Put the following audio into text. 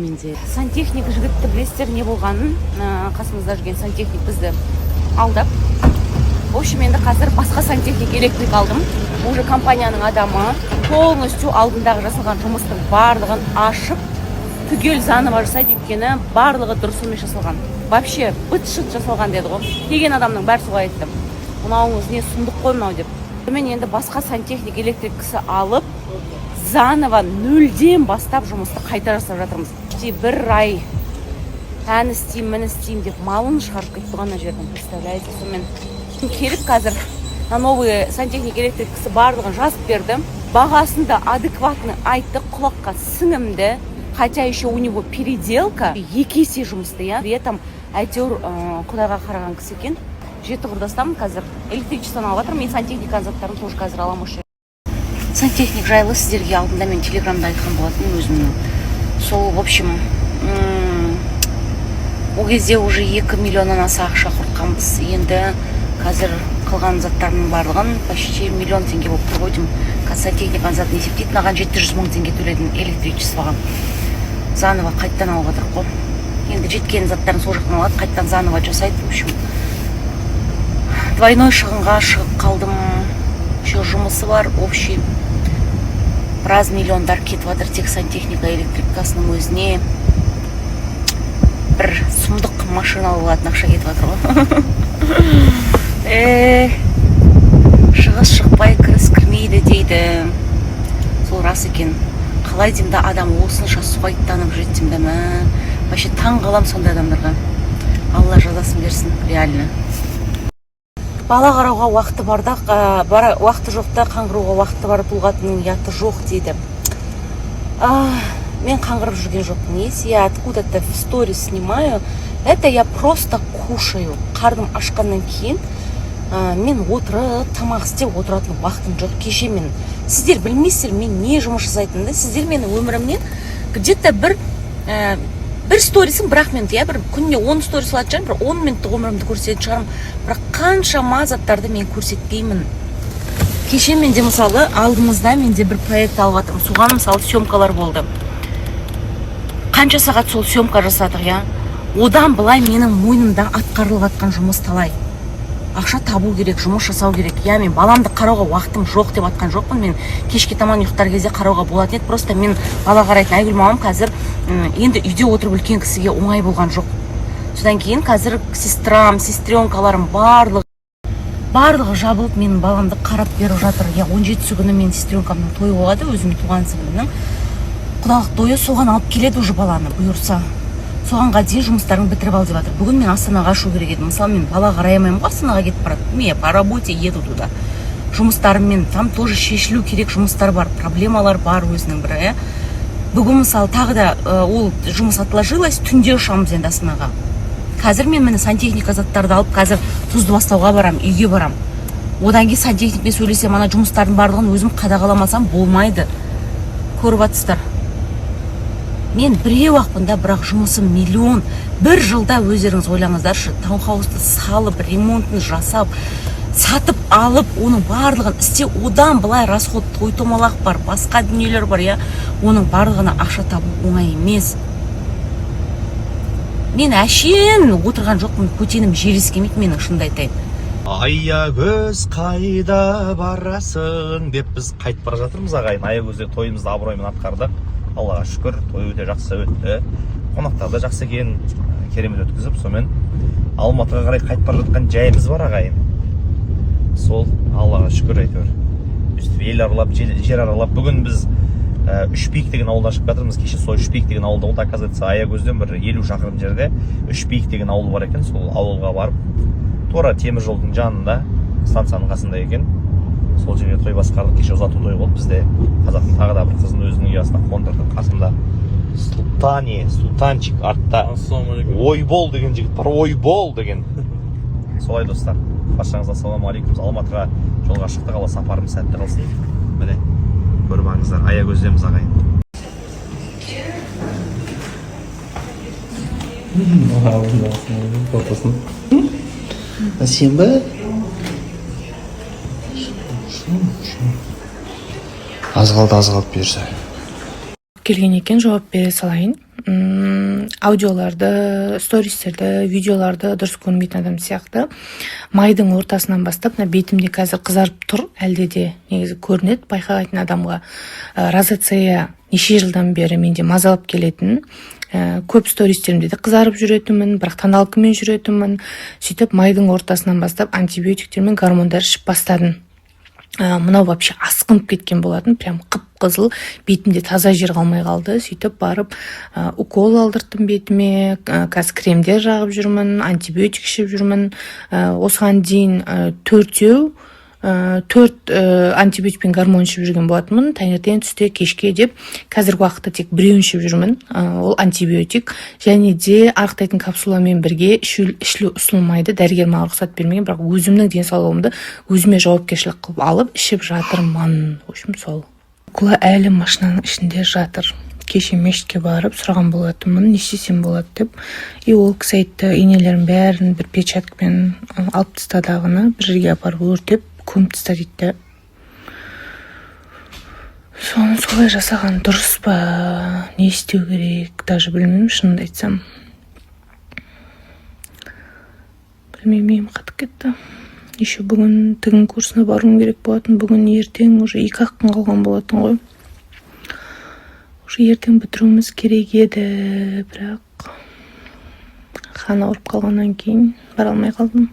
Менде сантехник жігітті білесіздер не болғанын, қасымызда жүрген сантехник бізді алдап. В общем, енді қазір басқа сантехник электрик алдым. Уже компанияның адамы полностью алдындағы жасалған жұмыстың барлығын ашып, түгел заново жасайды, өйткені барлығы дұрыс емес жасалған. Вообще быт-шыт жасалған деді ғой. Келген адамның бәрі солай айтты. Мынауыңыз не сұмдық қой мынау деп. Мен енді басқа сантехник электрик кісі алып, заново нөлден бастап жұмысты қайта жасап жатырмыз. Бір ай әні істеймін, мін істеймін деп малын шығарып кетті ғана жерден, представляете. Сонымен келіп қазір новый сантехник электрик кісі барлығын жазып берді. Бағасын да адекватны айтты, құлаққа сіңімді. Хотя еще у него переделка, екі есе жұмысты, я. При этом әйтеуір құдайға қараған кісі екен. Жеті құрдастамын қазір. Электричествоны алып жатырмын. Мен сантехника заттарын тоже қазір аламын осы. Сантехник жайлы сіздерге алдында мен телеграмда айтқан болатын өзімнің. Сол, в общем, о кезде уже 2 миллионнан аса ақша құртқанбыз. Енді қазір қалған заттардың барлығын почти миллион теңге болып тұр ғой деймін. Қазір сантехниканың затын есептейді, маған 700 мың теңге төледім электричествоға. Заново қайттан алып жатыр ғой. Енді жеткен заттарын сол жақтан алады, қайттан заново жасайды. В общем, двойной шығынға шығып қалдым. Еще жұмысы бар, общий. Біраз миллиондар кетіп жатыр тек сантехника электрикасының өзіне. Бір сұмдық машина алатын ақша кетіп жатыр ғой. Шығыс шықпай кіріс кірмейді дейді. Сол рас екен. Қалай деймін да адам осынша суайттанып жүреді деймін да. Вообще таң қалам сондай адамдарға. Алла жазасын берсін, реально. Бала қарауға уақыты барда, уақыты жоқта қаңғыруға уақыты бар, бұлғатының ұяты жоқ дейді. Мен қаңғырып жүрген жоқпын. Если я откуда-то в сторис снимаю, это я просто кушаю. Қарным ашқаннан кейін мен отырып, тамақ істеп отыратын уақытым жоқ. Кеше мен, сіздер білмейсіздер, мен не жұмыс жасайтынымды. Сіздер менің өмірімнен где-то бір сторисің, бірақ мен бір күніне 10 сторис алатын шығармын, бір 10 минуттық өмірімді көрсететін шығармын, бірақ қаншама заттарды мен көрсетпеймін. Кеше менде мысалы алдымызда менде бір проект алып жатырмын. Соған мысалы съемкалар болды. Қанша сағат сол съемка жасадық, я? Одан былай менің мойнымда атқарылып жатқан жұмыс талай. Ақша табу керек, жұмыс жасау керек. Я мен баламды қарауға уақытым жоқ деп атқан жоқпын. Мен кешке таман ұйықтар кезде қарауға болатын еді. Просто мен бала қарайтын Айгүл мамам қазір енді үйде отырып үлкен кісіге оңай болған жоқ. Содан кейін қазір сестрам, сестренкаларым барлығы жабылып менің баламды қарап беріп жатыр. Я 17 күні мен сестренкамның тойы болады, өзімнің туған сіңлімнің. Құдалық тойы, соған алып келеді уже баланы, бұйырса. Соғанға дейін жұмыстарын бітіріп ал деп жатыр. Бүгін мен Астанаға ашу керек едім. Мысалы, мен бала қараймаймын ғой, Астанаға кетіп барады. Мен по работе еду туда. Жұмыстарыммен там тоже шешілу керек жұмыстар бар, проблемалар бар өзінің бірі. Бүгін мысалы тағы да ол жұмыс отложилось, түнде ұшамыз енді Астанаға. Қазір мен мені сантехника заттарды алып, қазір Тұзды Бастауға барам, үйге барам. Одан кейін сантехникпен сөйлесем, ана жұмыстардың барлығын өзім қадағаламасам болмайды. Көріп жатсыздар. Мен біреу ақпында, бірақ жұмысым миллион. Бір жылда өздеріңіз ойлаңыздаршы, таунхаусты салып, ремонтын жасап, сатып алып, оның барлығын істе, одан былай расход, той-томалақ бар, басқа дүниелер бар, я. Оның барлығына ақша табу оңай емес. Мен әшейін отырған жоқпын, көтенім жер ескемейді менің, шынымды айтайын. Аягөз қайда барасың деп біз қайтып бара жатырмыз ағайын. Аягөзде тойымызды абыроймен атқардық. Аллаға шүкір, той өте жақсы өтті. Қонақтар да жақсы екен, керемет өткізіп, сонымен Алматыға қарай қайтып бара жатқан жайымыз бар ағайын. Сол Аллаға шүкір әйтеуір. Өстіп ел аралап, жер аралап. Бүгін біз Үшбиік деген ауылдан шығып жатырмыз. Кеше сол Үшбиік деген ауылда болды. Оказывается, Аягөзден бір 50 шақырым жерде Үшбиік деген ауыл бар екен. Сол ауылға барып, тура темір жолдың жанында, станцияның қасында екен. Сол жерге той басқардық. Кеше ұзату той болды. Бізде қазақтың тағы да бір қызын өзінің ұясына қондырдық. Қасында Сұлтанчик артта Ойбол деген жігіт бар. Ойбол деген. Солай достар. Баршаңызға ассалаумағалейкум. Алматыға жолға шықтық. Алла сапарымыз сәтті қалсын. Міне көріп алыңыздар, Аягөздеміз ағайын. Сен ба? Аз қалды бұйырса. Келген екен, жауап бере салайын. аудиоларды, стористерді, видеоларды дұрыс көрмейтін адам сияқты майдың ортасынан бастап мына бетімде қазір қызарып тұр, әлде де негізі көрінеді байқайтын адамға. Розация неше жылдан бері менде мазалап келетін, көп стористерімде де қызарып жүретінмін, бірақ тоналкамен жүретінмін. Сөйтіп майдың ортасынан бастап антибиотиктер мен гормондар ішіп бастадым. Мынау вообще асқынып кеткен болатын, прям қып-қызыл, бетімде таза жер қалмай қалды. Сөйтіп барып укол алдырттым бетіме, қазір кремдер жағып жүрмін, антибиотик ішіп жүрмін. Осыған дейін төрт антибиотик пен гормон ішіп жүрген болатынмын, таңертең, түсте, кешке деп. Қазіргі уақытта тек біреуін ішіп жүрмін, ол антибиотик, және де арықтайтын капсуламен бірге ішілу ұсынылмайды, дәрігер маған рұқсат бермеген, бірақ өзімнің денсаулығымды өзіме жауапкершілік қылып алып ішіп жатырмын. В общем, сол. Құла әлі машинаның ішінде жатыр. Кеше мешітке барып сұраған болатынмын, не істесем болады деп. И ол кісі айтты, инелерін бәрін бір печаткамен алып тастадағыны бір жерге апарып өртеп көміп таста дейді. Соны солай жасаған дұрыс па, не істеу керек, даже білмеймін, шынымды айтсам. Білмеймін, қатып кетті. Еще бүгін тігін курсына баруым керек болатын, бүгін ертең уже 2-ақ күн қалған болатын ғой. Уже ертең бітіруіміз керек еді, бірақ хан ауырып қалғаннан кейін бара алмай қалдым.